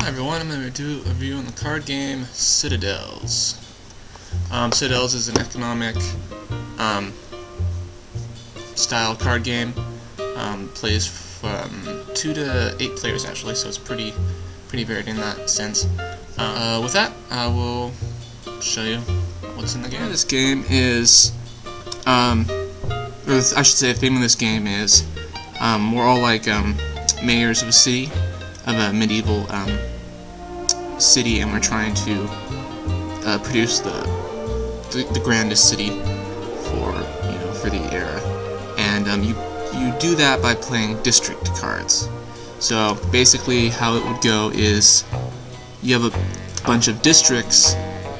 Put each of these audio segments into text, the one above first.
Hi everyone, I'm going to do a review on the card game Citadels. Citadels is an economic style card game. Plays from 2 to 8 players actually, so it's pretty varied in that sense. With that, I will show you what's in the game. This game is, or I should say the theme of this game is, we're all like mayors of a city, of a medieval city, and we're trying to produce the grandest city for the era. And you do that by playing district cards. So basically, how it would go is you have a bunch of districts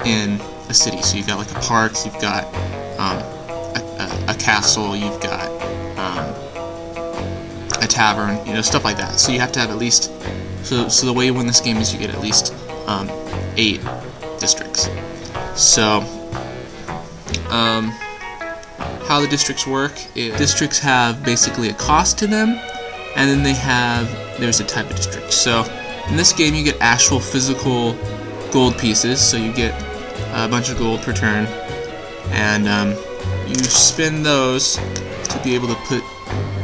in a city. So you've got like a park, you've got a castle, you've got a tavern, stuff like that. So you have to have at least, so the way you win this game is you get at least 8 districts. So how the districts work is districts have basically a cost to them, and then there's a type of district. So in this game you get actual physical gold pieces, so you get a bunch of gold per turn, and you spend those to be able to put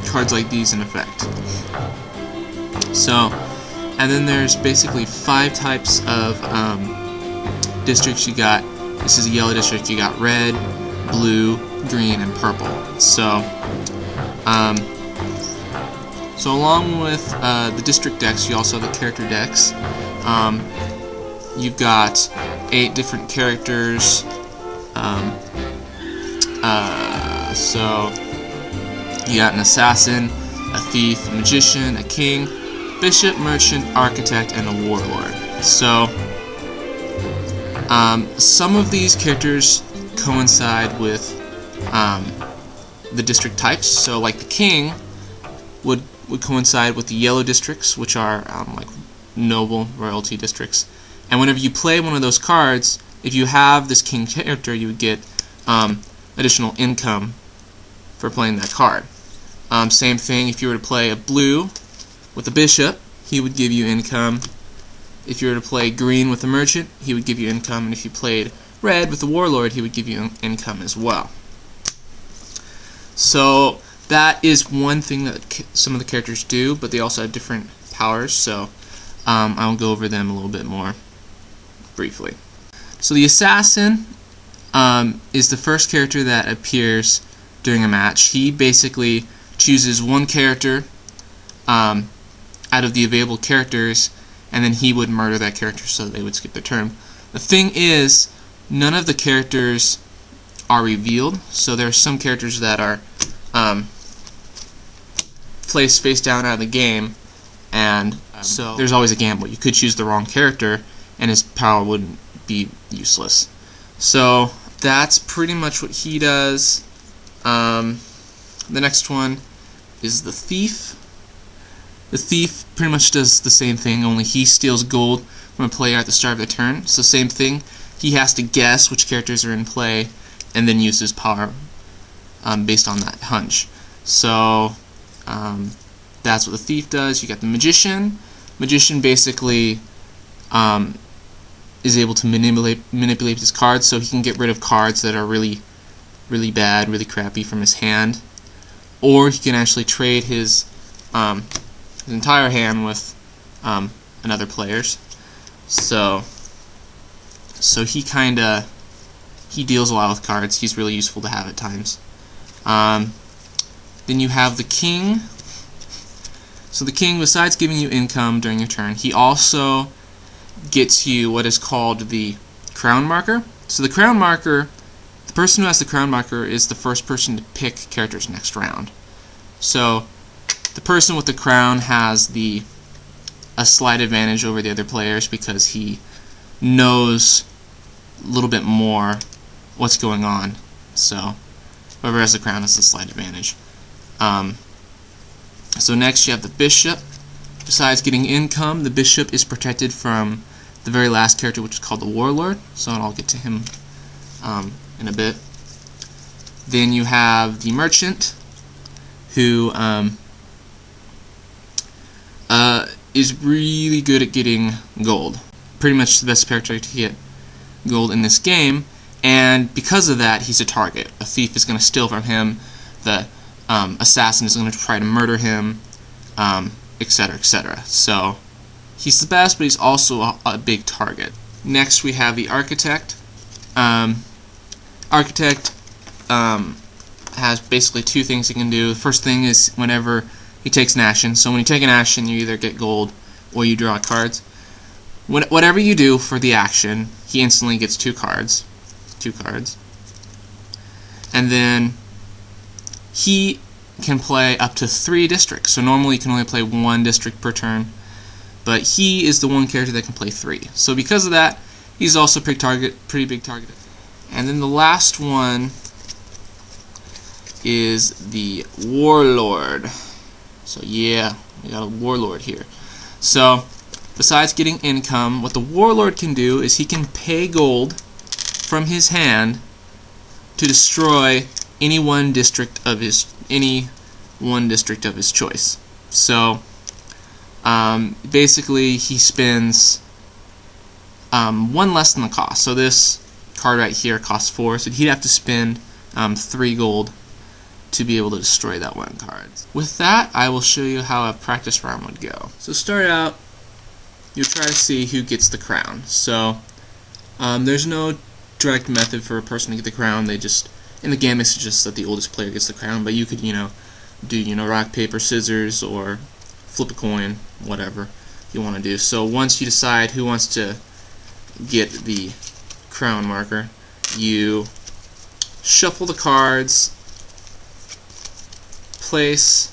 cards like these in effect. So, and then there's basically 5 types of districts. You got, this is a yellow district, you got red, blue, green, and purple. So, along with the district decks, you also have the character decks. You've got 8 different characters. So you got an assassin, a thief, a magician, a king, bishop, merchant, architect, and a warlord. So some of these characters coincide with the district types. So like the king would coincide with the yellow districts, which are like noble royalty districts. And whenever you play one of those cards, if you have this king character, you would get additional income for playing that card. Same thing if you were to play a blue with a bishop, he would give you income. If you were to play green with a merchant, he would give you income. And if you played red with the warlord, he would give you income as well. So that is one thing that some of the characters do, but they also have different powers, so I'll go over them a little bit more briefly. So the assassin is the first character that appears during a match. He basically chooses one character out of the available characters, and then he would murder that character so they would skip their turn. The thing is, none of the characters are revealed, so there are some characters that are placed face down out of the game, and so there's always a gamble. You could choose the wrong character and his power wouldn't be useless. So that's pretty much what he does. The next one is the thief. The thief pretty much does the same thing, only he steals gold from a player at the start of the turn. So same thing, he has to guess which characters are in play and then use his power based on that hunch. So that's what the thief does. You got the magician. Magician basically is able to manipulate his cards, so he can get rid of cards that are really bad, really crappy from his hand, or he can actually trade his entire hand with another player's. So he deals a lot with cards. He's really useful to have at times. Then you have the king. So the king, besides giving you income during your turn, he also gets you what is called the crown marker. So the crown marker, the person who has the crown marker is the first person to pick characters next round. So the person with the crown has a slight advantage over the other players because he knows a little bit more what's going on. So whoever has the crown has a slight advantage. So next you have the bishop. Besides getting income, the bishop is protected from the very last character, which is called the warlord. So I'll get to him in a bit. Then you have the merchant, who is really good at getting gold. Pretty much the best character to get gold in this game, and because of that, he's a target. A thief is going to steal from him, the assassin is going to try to murder him, etc., etc. So he's the best, but he's also a big target. Next, we have the architect. Architect has basically two things he can do. The first thing is whenever he takes an action. So when you take an action, you either get gold or you draw cards. Whatever you do for the action, he instantly gets two cards. And then he can play up to 3 districts. So normally you can only play 1 district per turn, but he is the one character that can play 3. So because of that, he's also a pretty big target. And then the last one is the warlord. So yeah, we got a warlord here. So besides getting income, what the warlord can do is he can pay gold from his hand to destroy any one district of his choice. So basically he spends 1 less than the cost. So this card right here costs 4, so he'd have to spend 3 gold to be able to destroy that one card. With that, I will show you how a practice round would go. So start out, you'll try to see who gets the crown. So there's no direct method for a person to get the crown. They just, in the game, it suggests that the oldest player gets the crown, but you could, do rock, paper, scissors, or flip a coin, whatever you want to do. So once you decide who wants to get the crown marker, you shuffle the cards, place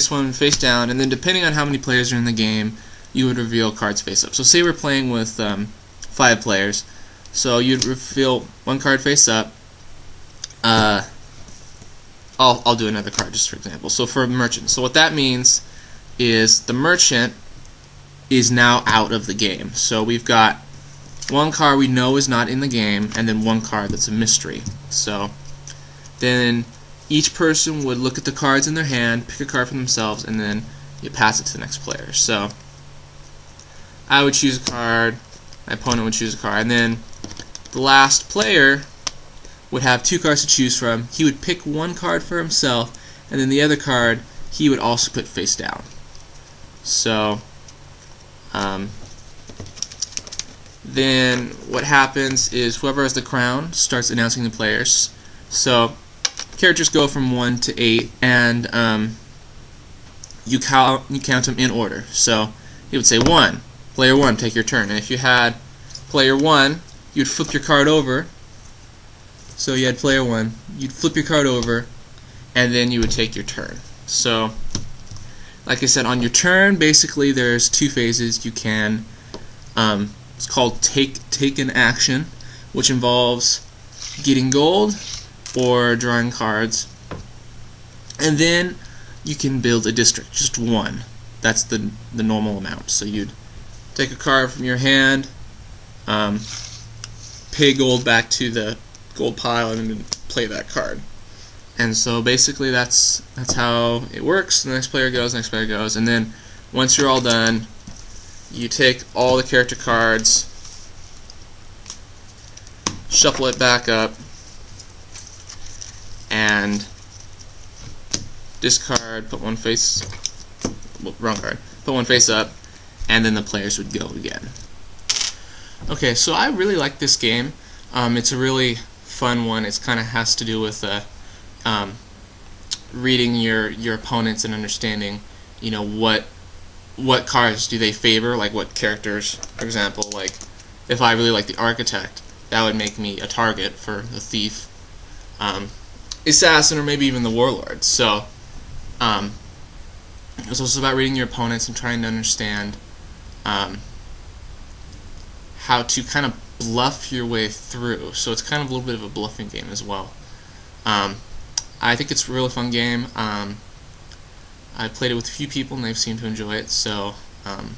one face down, and then depending on how many players are in the game, you would reveal cards face up. So say we're playing with 5 players, so you'd reveal 1 card face up. I'll do another card just for example. So for a merchant, so what that means is the merchant is now out of the game. So we've got 1 card we know is not in the game, and then 1 card that's a mystery. So then each person would look at the cards in their hand, pick a card for themselves, and then you pass it to the next player. So I would choose a card, my opponent would choose a card, and then the last player would have 2 cards to choose from. He would pick 1 card for himself, and then the other card he would also put face down. So then what happens is whoever has the crown starts announcing the players. So characters go from 1 to 8, and you count them in order. So he would say 1, player 1, take your turn. And if you had player 1, you'd flip your card over. So you had player 1, you'd flip your card over, and then you would take your turn. So like I said, on your turn, basically there's 2 phases. You can it's called take an action, which involves getting gold or drawing cards, and then you can build a district, just 1. That's the normal amount. So you'd take a card from your hand, pay gold back to the gold pile, and then play that card. And so basically that's how it works. The next player goes, and then once you're all done, you take all the character cards, shuffle it back up, and discard, put 1 face, wrong card, put 1 face up, and then the players would go again. Okay, so I really like this game. It's a really fun one. It kind of has to do with reading your opponents and understanding, what cards do they favor, like what characters. For example, like if I really like the architect, that would make me a target for the thief, assassin, or maybe even the warlord. So it's also about reading your opponents and trying to understand how to kind of bluff your way through. So it's kind of a little bit of a bluffing game as well. I think it's a really fun game. I played it with a few people and they've seemed to enjoy it. So I'd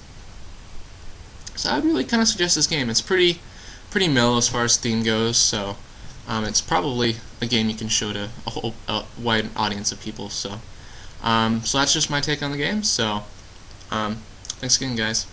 really kind of suggest this game. It's pretty mellow as far as theme goes. So it's probably a game you can show to a wide audience of people. So that's just my take on the game. So Thanks again, guys.